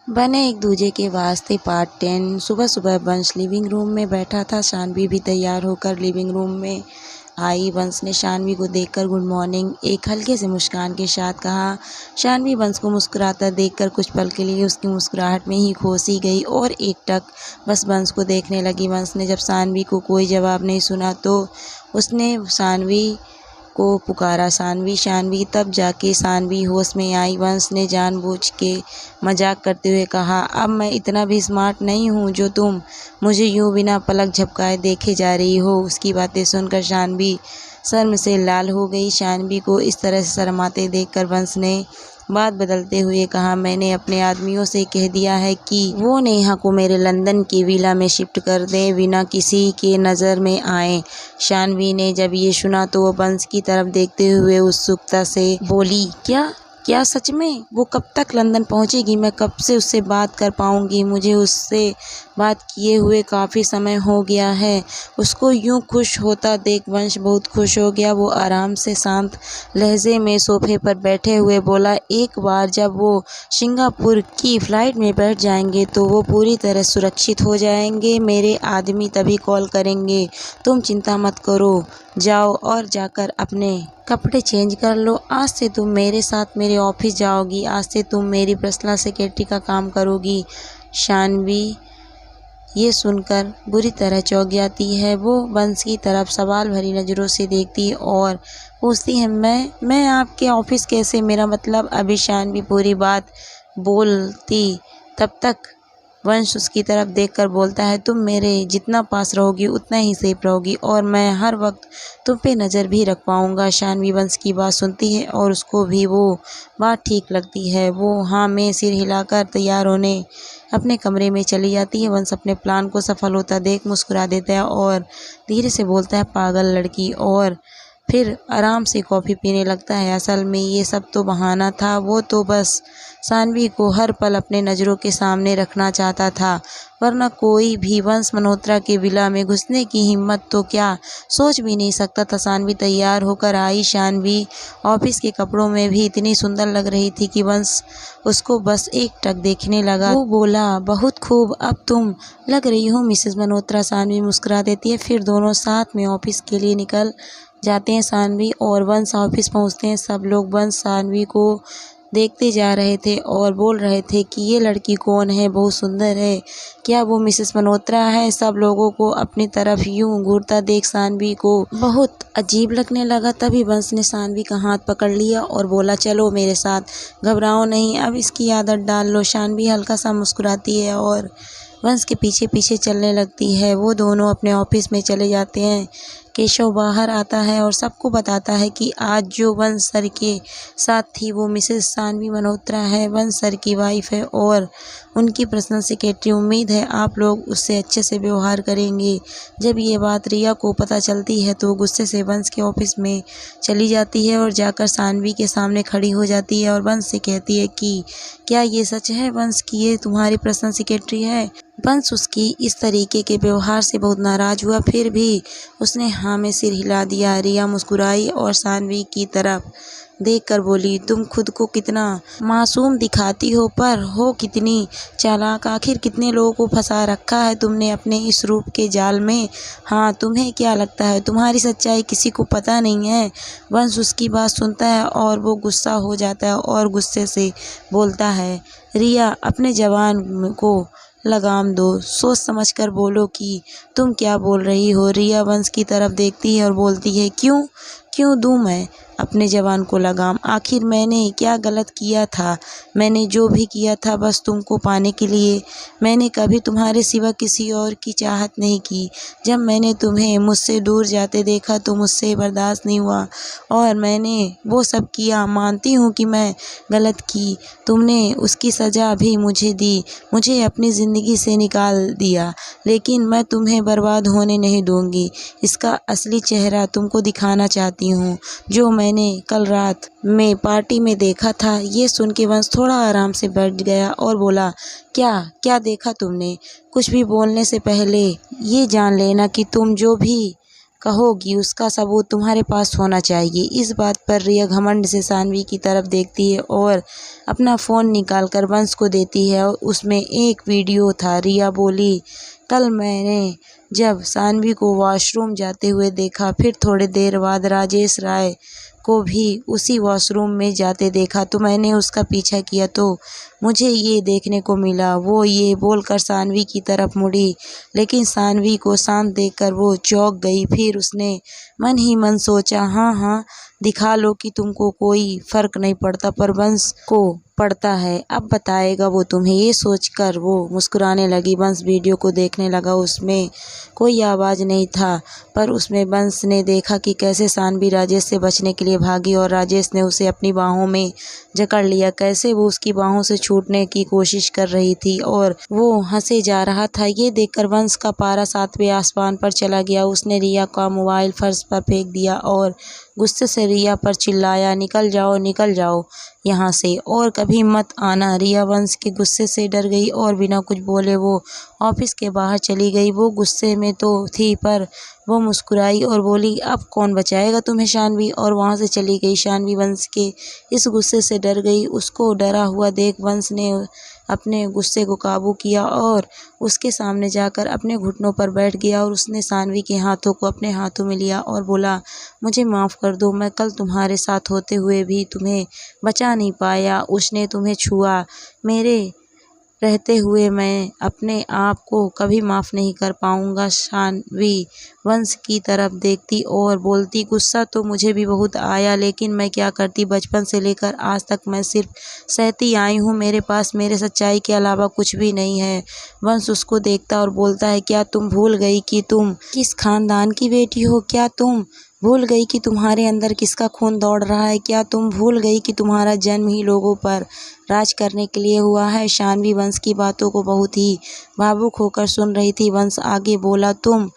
बने एक दूजे के वास्ते पार्ट 10। सुबह सुबह वंश लिविंग रूम में बैठा था। शानवी भी तैयार होकर लिविंग रूम में आई। वंश ने शानवी को देखकर गुड मॉर्निंग एक हल्के से मुस्कान के साथ कहा। शानवी वंश को मुस्कुराता देखकर कुछ पल के लिए उसकी मुस्कुराहट में ही खो सी गई और एकटक बस वंश को देखने लगी। वंश ने जब शानवी को कोई जवाब नहीं सुना तो उसने शानवी को पुकारा, शानवी शानवी। तब जाके शानवी होश में आई। वंश ने जानबूझ के मजाक करते हुए कहा, अब मैं इतना भी स्मार्ट नहीं हूँ जो तुम मुझे यूं बिना पलक झपकाए देखे जा रही हो। उसकी बातें सुनकर शानवी शर्म से लाल हो गई। शानवी को इस तरह से शर्माते देखकर वंश ने बात बदलते हुए कहा, मैंने अपने आदमियों से कह दिया है कि वो नेहा को मेरे लंदन की विला में शिफ्ट कर दें बिना किसी के नज़र में आए। शानवी ने जब ये सुना तो वो वंश की तरफ देखते हुए उत्सुकता से बोली, क्या क्या सच में? वो कब तक लंदन पहुंचेगी? मैं कब से उससे बात कर पाऊंगी? मुझे उससे बात किए हुए काफ़ी समय हो गया है। उसको यूं खुश होता देख वंश बहुत खुश हो गया। वो आराम से शांत लहजे में सोफे पर बैठे हुए बोला, एक बार जब वो सिंगापुर की फ़्लाइट में बैठ जाएंगे तो वो पूरी तरह सुरक्षित हो जाएंगे। मेरे आदमी तभी कॉल करेंगे। तुम चिंता मत करो, जाओ और जाकर अपने कपड़े चेंज कर लो। आज से तुम मेरे साथ मेरे ऑफिस जाओगी। आज से तुम मेरी पर्सनल सेक्रेटरी का काम करोगी। शानवी ये सुनकर बुरी तरह चौंक जाती है। वो वंश की तरफ सवाल भरी नज़रों से देखती है और पूछती है, मैं आपके ऑफिस कैसे? मेरा मतलब। अभी शानवी पूरी बात बोलती तब तक वंश उसकी तरफ देखकर बोलता है, तुम मेरे जितना पास रहोगी उतना ही सेफ रहोगी और मैं हर वक्त तुम पे नज़र भी रख पाऊँगा। शानवी वंश की बात सुनती है और उसको भी वो बात ठीक लगती है। वो हाँ में सिर हिलाकर तैयार होने अपने कमरे में चली जाती है। वंश अपने प्लान को सफल होता देख मुस्कुरा देता है और धीरे से बोलता है, पागल लड़की, और फिर आराम से कॉफ़ी पीने लगता है। असल में ये सब तो बहाना था। वो तो बस शानवी को हर पल अपने नज़रों के सामने रखना चाहता था, वरना कोई भी वंश मल्होत्रा के विला में घुसने की हिम्मत तो क्या सोच भी नहीं सकता था। शानवी तैयार होकर आई। शानवी ऑफिस के कपड़ों में भी इतनी सुंदर लग रही थी कि वंश उसको बस एकटक देखने लगा। वो बोला, बहुत खूब, अब तुम लग रही हो मिसेस मल्होत्रा। शानवी मुस्कुरा देती है। फिर दोनों साथ में ऑफिस के लिए निकल जाते हैं। शानवी और वंश ऑफिस पहुंचते हैं। सब लोग वंश शानवी को देखते जा रहे थे और बोल रहे थे कि ये लड़की कौन है, बहुत सुंदर है, क्या वो मिसेस मल्होत्रा है? सब लोगों को अपनी तरफ यूं घूरता देख शानवी को बहुत अजीब लगने लगा। तभी वंश ने शानवी का हाथ पकड़ लिया और बोला, चलो मेरे साथ, घबराओ नहीं, अब इसकी आदत डाल लो। शानवी हल्का सा मुस्कुराती है और वंश के पीछे पीछे चलने लगती है। वो दोनों अपने ऑफिस में चले जाते हैं। केशव बाहर आता है और सबको बताता है कि आज जो वंश सर के साथ थी वो मिसेस शानवी मल्होत्रा है, वंश सर की वाइफ है और उनकी पर्सनल सेक्रेटरी। उम्मीद है आप लोग उससे अच्छे से व्यवहार करेंगे। जब ये बात रिया को पता चलती है तो गुस्से से वंश के ऑफिस में चली जाती है और जाकर शानवी के सामने खड़ी हो जाती है और वंश से कहती है कि क्या ये सच है वंश कि ये तुम्हारी पर्सनल सेक्रेटरी है? वंश उसकी इस तरीके के व्यवहार से बहुत नाराज हुआ, फिर भी उसने हाँ में सिर हिला दिया। रिया मुस्कुराई और शानवी की तरफ देखकर बोली, तुम खुद को कितना मासूम दिखाती हो पर हो कितनी चालाक। आखिर कितने लोगों को फंसा रखा है तुमने अपने इस रूप के जाल में। हाँ, तुम्हें क्या लगता है तुम्हारी सच्चाई किसी को पता नहीं है? वंश उसकी बात सुनता है और वो गुस्सा हो जाता है और गुस्से से बोलता है, रिया अपने जवान को लगाम दो, सोच समझ कर बोलो कि तुम क्या बोल रही हो। रिया वंश की तरफ देखती है और बोलती है, क्यों क्यों दूं मैं अपने जवान को लगाम? आखिर मैंने क्या गलत किया था? मैंने जो भी किया था बस तुमको पाने के लिए। मैंने कभी तुम्हारे सिवा किसी और की चाहत नहीं की। जब मैंने तुम्हें मुझसे दूर जाते देखा तो मुझसे बर्दाश्त नहीं हुआ और मैंने वो सब किया। मानती हूँ कि मैं गलत की, तुमने उसकी सज़ा भी मुझे दी, मुझे अपनी ज़िंदगी से निकाल दिया, लेकिन मैं तुम्हें बर्बाद होने नहीं दूंगी। इसका असली चेहरा तुमको दिखाना चाहती हूँ, जो मैंने कल रात में पार्टी में देखा था। ये सुन के वंश थोड़ा आराम से बैठ गया और बोला, क्या क्या देखा तुमने? कुछ भी बोलने से पहले ये जान लेना कि तुम जो भी कहोगी उसका सबूत तुम्हारे पास होना चाहिए। इस बात पर रिया घमंड से सानवी की तरफ देखती है और अपना फ़ोन निकाल कर वंश को देती है और उसमें एक वीडियो था। रिया बोली, कल मैंने जब सानवी को वॉशरूम जाते हुए देखा, फिर थोड़ी देर बाद राजेश राय को भी उसी वॉशरूम में जाते देखा, तो मैंने उसका पीछा किया तो मुझे ये देखने को मिला। वो ये बोलकर सानवी की तरफ मुड़ी, लेकिन सानवी को शांत देखकर वो चौंक गई। फिर उसने मन ही मन सोचा, हाँ दिखा लो कि तुमको कोई फ़र्क नहीं पड़ता, पर वंश को पड़ता है, अब बताएगा वो तुम्हें। ये सोचकर वो मुस्कुराने लगी। वंश वीडियो को देखने लगा। उसमें कोई आवाज़ नहीं था, पर उसमें वंश ने देखा कि कैसे सानवी राजेश से बचने के लिए भागी और राजेश ने उसे अपनी बाहों में जकड़ लिया। कैसे वो उसकी बाहों से छूटने की कोशिश कर रही थी और वो हंसे जा रहा था। ये देखकर वंश का पारा 7वें आसमान पर चला गया। उसने रिया का मोबाइल फर्श पर फेंक दिया और गुस्से से रिया पर चिल्लाया, निकल जाओ यहाँ से और कभी मत आना। रिया वंश के गुस्से से डर गई और बिना कुछ बोले वो ऑफिस के बाहर चली गई। वो गुस्से में तो थी, पर वो मुस्कुराई और बोली, अब कौन बचाएगा तुम्हें शानवी, और वहाँ से चली गई। शानवी वंश के इस गुस्से से डर गई। उसको डरा हुआ देख वंश ने अपने गुस्से को काबू किया और उसके सामने जाकर अपने घुटनों पर बैठ गया और उसने सानवी के हाथों को अपने हाथों में लिया और बोला, मुझे माफ़ कर दो, मैं कल तुम्हारे साथ होते हुए भी तुम्हें बचा नहीं पाया। उसने तुम्हें छुआ, मेरे रहते हुए मैं अपने आप को कभी माफ़ नहीं कर पाऊंगा। शानवी वंश की तरफ देखती और बोलती, गुस्सा तो मुझे भी बहुत आया, लेकिन मैं क्या करती, बचपन से लेकर आज तक मैं सिर्फ सहती आई हूँ। मेरे पास मेरे सच्चाई के अलावा कुछ भी नहीं है। वंश उसको देखता और बोलता है, क्या तुम भूल गई कि तुम किस खानदान की बेटी हो? क्या तुम भूल गई कि तुम्हारे अंदर किसका खून दौड़ रहा है? क्या तुम भूल गई कि तुम्हारा जन्म ही लोगों पर राज करने के लिए हुआ है? शानवी वंश की बातों को बहुत ही भावुक होकर सुन रही थी। वंश आगे बोला, तुम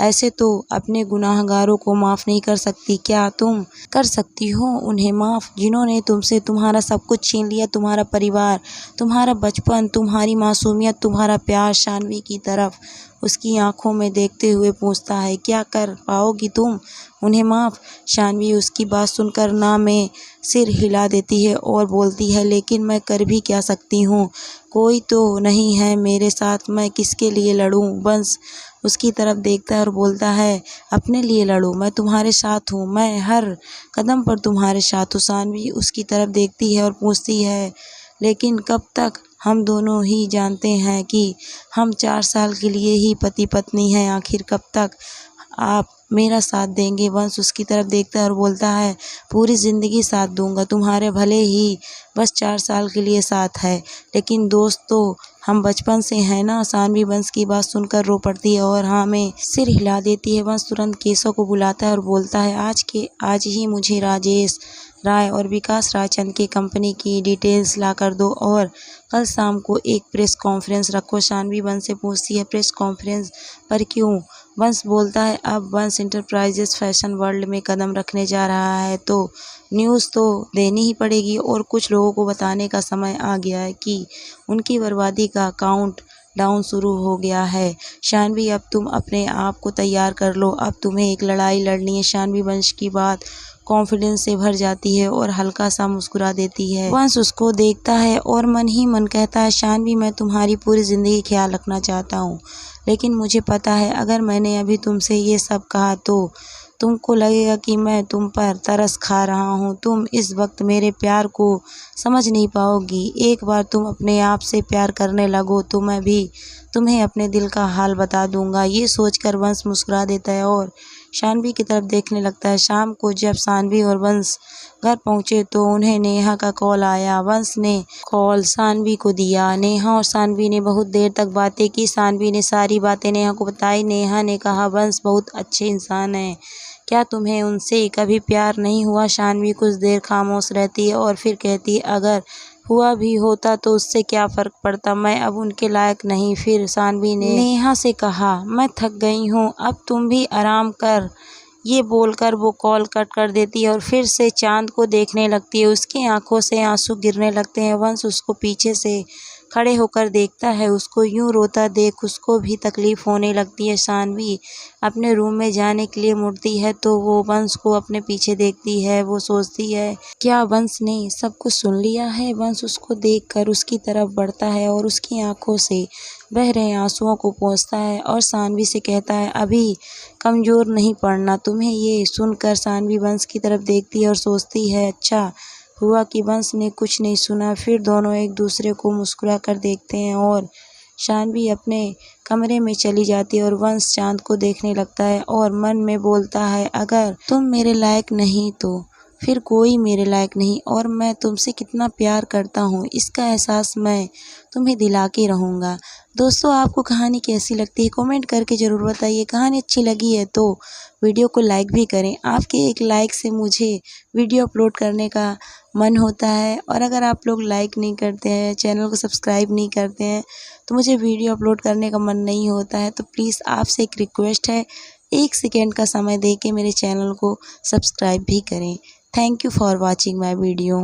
ऐसे तो अपने गुनाहगारों को माफ़ नहीं कर सकती। क्या तुम कर सकती हो उन्हें माफ़, जिन्होंने तुमसे तुम्हारा सब कुछ छीन लिया, तुम्हारा परिवार, तुम्हारा बचपन, तुम्हारी मासूमियत, तुम्हारा प्यार? शानवी की तरफ उसकी आंखों में देखते हुए पूछता है, क्या कर पाओगी तुम उन्हें माफ़? शानवी उसकी बात सुनकर ना में सिर हिला देती है और बोलती है, लेकिन मैं कर भी क्या सकती हूँ? कोई तो नहीं है मेरे साथ, मैं किसके लिए लड़ूँ? वंश उसकी तरफ देखता है और बोलता है, अपने लिए लड़ो, मैं तुम्हारे साथ हूँ, मैं हर कदम पर तुम्हारे साथ हूँ। शानवी उसकी तरफ देखती है और पूछती है, लेकिन कब तक? हम दोनों ही जानते हैं कि हम 4 साल के लिए ही पति पत्नी हैं, आखिर कब तक आप मेरा साथ देंगे? वंश उसकी तरफ देखता है और बोलता है, पूरी ज़िंदगी साथ दूंगा, तुम्हारे भले ही बस 4 साल के लिए साथ है, लेकिन दोस्त तो हम बचपन से हैं ना। शानवी वंश की बात सुनकर रो पड़ती है और हाँ में सिर हिला देती है। वंश तुरंत केशव को बुलाता है और बोलता है, आज ही मुझे राजेश राय और विकास रायचंद की कंपनी की डिटेल्स ला कर दो और कल शाम को एक प्रेस कॉन्फ्रेंस रखो। शानवी वंश से पूछती है, प्रेस कॉन्फ्रेंस पर क्यों? वंश बोलता है, अब वंश इंटरप्राइजेस फैशन वर्ल्ड में कदम रखने जा रहा है तो न्यूज़ तो देनी ही पड़ेगी और कुछ लोगों को बताने का समय आ गया है कि उनकी बर्बादी का काउंट डाउन शुरू हो गया है। शानवी, अब तुम अपने आप को तैयार कर लो, अब तुम्हें एक लड़ाई लड़नी है। शानवी वंश की बात कॉन्फिडेंस से भर जाती है और हल्का सा मुस्कुरा देती है। वंश उसको देखता है और मन ही मन कहता है, शानवी, मैं तुम्हारी पूरी ज़िंदगी ख्याल रखना चाहता हूँ, लेकिन मुझे पता है अगर मैंने अभी तुमसे ये सब कहा तो तुमको लगेगा कि मैं तुम पर तरस खा रहा हूँ। तुम इस वक्त मेरे प्यार को समझ नहीं पाओगी। एक बार तुम अपने आप से प्यार करने लगो तो मैं भी तुम्हें अपने दिल का हाल बता दूंगा। ये सोचकर वंश मुस्कुरा देता है और शानवी की तरफ देखने लगता है। शाम को जब शानवी और वंश घर पहुंचे तो उन्हें नेहा का कॉल आया। वंश ने कॉल शानवी को दिया। नेहा और शानवी ने बहुत देर तक बातें की। शानवी ने सारी बातें नेहा को बताई। नेहा ने कहा, वंश बहुत अच्छे इंसान हैं, क्या तुम्हें उनसे कभी प्यार नहीं हुआ? शानवी कुछ देर खामोश रहती है और फिर कहती है, अगर हुआ भी होता तो उससे क्या फ़र्क पड़ता, मैं अब उनके लायक नहीं। फिर शानवी ने नेहा से कहा, मैं थक गई हूँ, अब तुम भी आराम कर। ये बोलकर वो कॉल कट कर देती है और फिर से चांद को देखने लगती है। उसकी आंखों से आंसू गिरने लगते हैं। वंश उसको पीछे से खड़े होकर देखता है उसको। यूं रोता देख उसको भी तकलीफ होने लगती है। शानवी अपने रूम में जाने के लिए मुड़ती है तो वो वंश को अपने पीछे देखती है। वो सोचती है क्या वंश ने सब कुछ सुन लिया है। वंश उसको देखकर उसकी तरफ बढ़ता है और उसकी आंखों से बह रहे आंसुओं को पोंछता है और शानवी से कहता है अभी कमज़ोर नहीं पड़ना तुम्हें। ये सुनकर शानवी वंश की तरफ देखती है और सोचती है अच्छा हुआ कि वंश ने कुछ नहीं सुना। फिर दोनों एक दूसरे को मुस्कुरा कर देखते हैं और शानवी अपने कमरे में चली जाती है और वंश चांद को देखने लगता है और मन में बोलता है अगर तुम मेरे लायक नहीं तो फिर कोई मेरे लायक नहीं और मैं तुमसे कितना प्यार करता हूँ इसका एहसास मैं तुम्हें दिला के रहूँगा। दोस्तों आपको कहानी कैसी लगती है कमेंट करके ज़रूर बताइए। कहानी अच्छी लगी है तो वीडियो को लाइक भी करें। आपके एक लाइक से मुझे वीडियो अपलोड करने का मन होता है और अगर आप लोग लाइक नहीं करते हैं चैनल को सब्सक्राइब नहीं करते हैं तो मुझे वीडियो अपलोड करने का मन नहीं होता है। तो प्लीज़ आपसे एक रिक्वेस्ट है 1 सेकेंड का समय दे के मेरे चैनल को सब्सक्राइब भी करें। Thank you for watching my video.